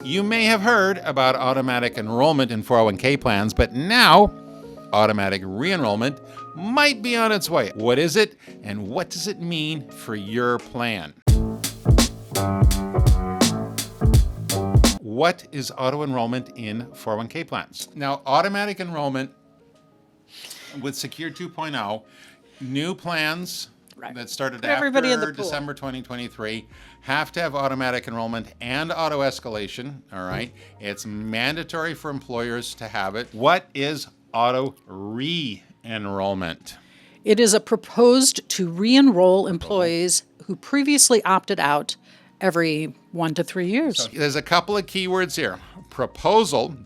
You may have heard about automatic enrollment in 401k plans, but now automatic re-enrollment might be on its way. What is it, and what does it mean for your plan? What is auto enrollment in 401k plans? Now, automatic enrollment with Secure 2.0, new plans that started after December 2023 have to have automatic enrollment and auto escalation. All right. It's mandatory for employers to have it. What is auto re-enrollment? It is a proposed to re-enroll employees who previously opted out every 1 to 3 years. So there's a couple of keywords here. Proposal.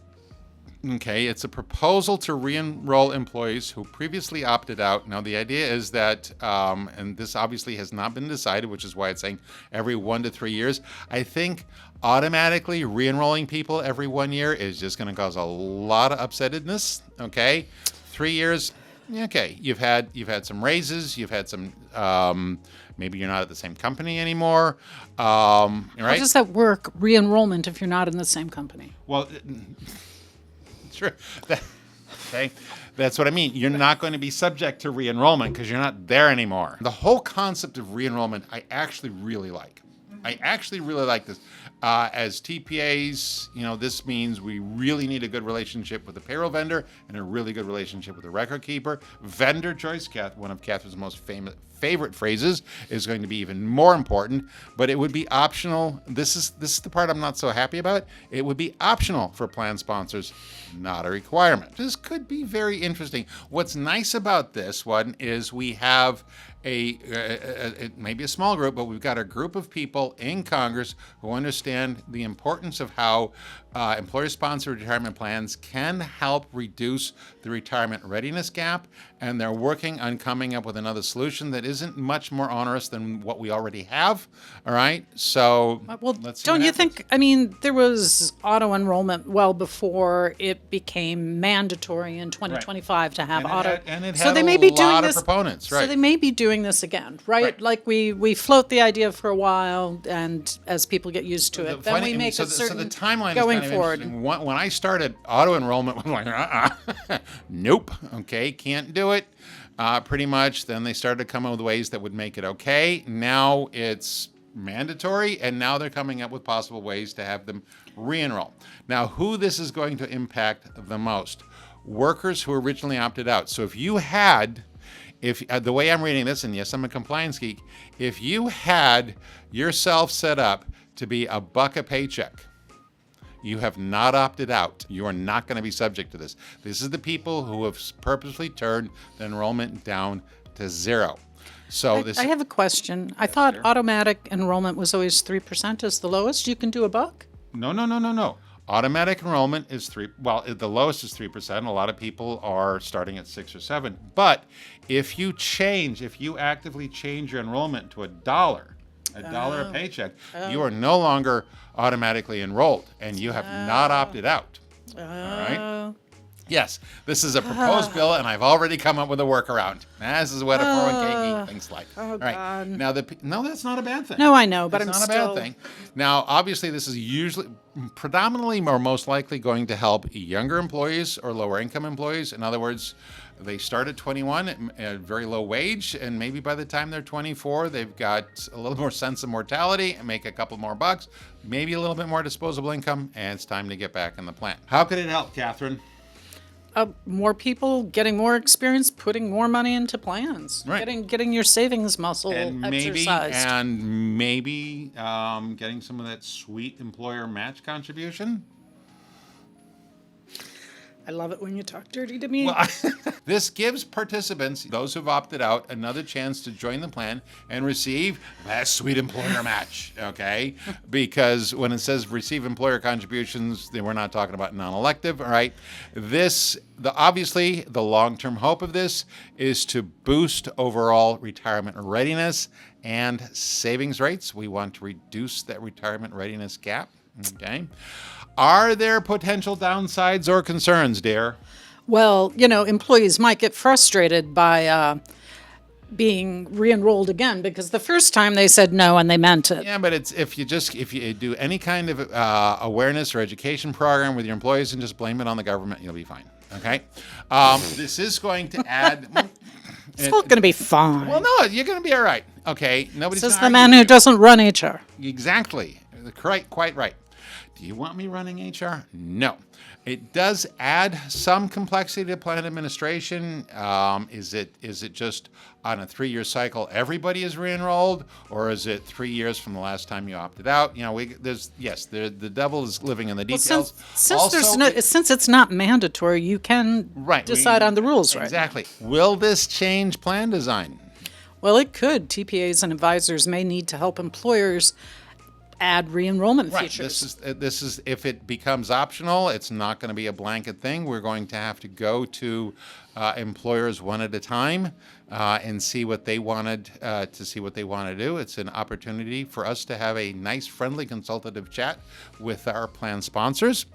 Okay, it's a proposal to re-enroll employees who previously opted out. Now, the idea is that, and this obviously has not been decided, which is why it's saying every 1 to 3 years. I think automatically re-enrolling people every 1 year is just going to cause a lot of upsettedness. Okay, 3 years. Okay, you've had some raises. You've had some. Maybe you're not at the same company anymore. Right? How does that work? Re-enrollment if you're not in the same company? Well. Sure. Okay. That's what I mean. You're not going to be subject to re-enrollment because you're not there anymore. The whole concept of re-enrollment, I actually really like. I actually really like this. As TPAs, this means we really need a good relationship with the payroll vendor and a really good relationship with the record keeper. Vendor choice, one of Katherine's most favorite phrases, is going to be even more important, but it would be optional. This is the part I'm not so happy about. It would be optional for plan sponsors, not a requirement. This could be very interesting. What's nice about this one is we have maybe a small group, but we've got a group of people in Congress who understand the importance of how employer-sponsored retirement plans can help reduce the retirement readiness gap, and they're working on coming up with another solution that isn't much more onerous than what we already have. All right, so let's see. Don't you think? I mean, there was auto enrollment well before it became mandatory in 2025 to have auto. And it so had they may be a doing lot this, of proponents, right? So they may be doing this again, right? Like we float the idea for a while, and as people get used to it, then we make a certain so the timeline going is kind forward. Of when I started auto enrollment, I'm like, nope, okay, can't do it. Pretty much. Then they started to come up with ways that would make it okay. Now it's mandatory, and now they're coming up with possible ways to have them re-enroll. Now, who this is going to impact the most? Workers who originally opted out. So if the way I'm reading this, and yes, I'm a compliance geek, if you had yourself set up to be $1 a paycheck, you have not opted out. You are not going to be subject to this. This is the people who have purposely turned the enrollment down to 0. So I have a question. I thought automatic enrollment was always 3% is the lowest. You can do $1. No. Automatic enrollment is 3. Well, the lowest is 3%. A lot of people are starting at 6 or 7. But if you actively change your enrollment to $1 a paycheck, you are no longer automatically enrolled, and you have not opted out. All right? Yes, this is a proposed bill, and I've already come up with a workaround. This is what a 401k geek thinks like. All right. God. Now, no, that's not a bad thing. No, I know, but it's I'm not still... a bad thing. Now, obviously, this is usually predominantly or most likely going to help younger employees or lower income employees. In other words, they start at 21 at a very low wage, and maybe by the time they're 24, they've got a little more sense of mortality and make a couple more bucks, maybe a little bit more disposable income, and it's time to get back in the plan. How could it help, Katherine? More people getting more experience, putting more money into plans, right. getting your savings muscle exercised. And maybe getting some of that sweet employer match contribution. I love it when you talk dirty to me. Well, this gives participants, those who've opted out, another chance to join the plan and receive that sweet employer match, okay? Because when it says receive employer contributions, then we're not talking about non-elective, all right? Obviously, the long-term hope of this is to boost overall retirement readiness and savings rates. We want to reduce that retirement readiness gap, okay? Are there potential downsides or concerns, dear? Well, employees might get frustrated by being re-enrolled again, because the first time they said no and they meant it. Yeah, but it's if you do any kind of awareness or education program with your employees and just blame it on the government, you'll be fine. Okay, this is going to add. It's all going to be fine. Well, no, you're going to be all right. Okay, nobody's. Says gonna the man argue who with doesn't run HR. you. Exactly, quite right. Do you want me running HR? No. It does add some complexity to plan administration. Is it just on a 3-year cycle everybody is re-enrolled, or is it 3 years from the last time you opted out? You know, the devil is living in the details. Since it's not mandatory, you can decide on the rules, right? Exactly. Will this change plan design? Well, it could. TPAs and advisors may need to help employers add re-enrollment features. This is if it becomes optional, it's not going to be a blanket thing. We're going to have to go to employers one at a time and see what they wanted to do. It's an opportunity for us to have a nice, friendly, consultative chat with our plan sponsors.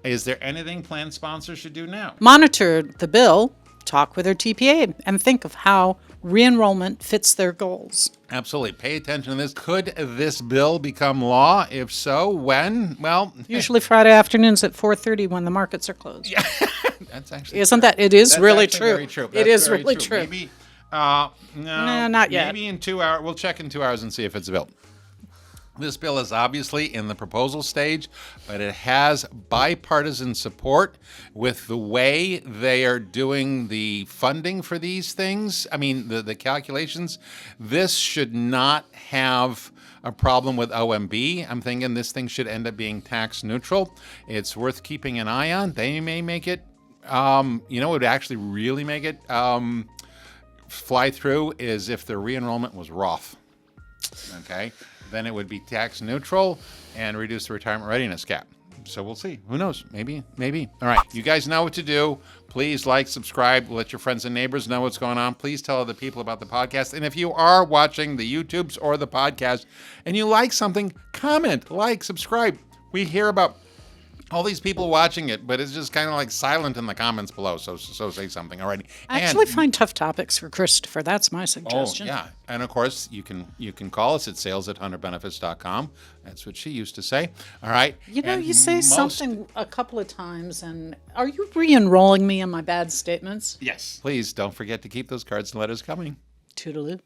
Is there anything plan sponsors should do now? Monitor the bill, talk with their TPA, and think of how re-enrollment fits their goals. Absolutely. Pay attention to this. Could this bill become law? If so, when? Well, usually Friday afternoons at 4:30 when the markets are closed. Yeah, that's actually Isn't that? It is really true. Very true. It is really true. Maybe, no, not yet. Maybe in 2 hours. We'll check in 2 hours and see if it's a bill. This bill is obviously in the proposal stage, but it has bipartisan support with the way they are doing the funding for these things. I mean, the calculations. This should not have a problem with OMB. I'm thinking this thing should end up being tax neutral. It's worth keeping an eye on. They may make it, what would actually really make it fly through is if the re-enrollment was Roth. Okay. Then it would be tax neutral and reduce the retirement readiness cap. So we'll see. Who knows? Maybe. All right. You guys know what to do. Please like, subscribe, let your friends and neighbors know what's going on. Please tell other people about the podcast. And if you are watching the YouTubes or the podcast and you like something, comment, like, subscribe. We hear about all these people watching it, but it's just kind of like silent in the comments below. So say something already. Actually, find tough topics for Christopher. That's my suggestion. Oh, yeah. And of course, you can call us at sales@hunterbenefits.com. That's what she used to say. All right. You say something a couple of times, and are you re-enrolling me in my bad statements? Yes. Please don't forget to keep those cards and letters coming. Toodaloo.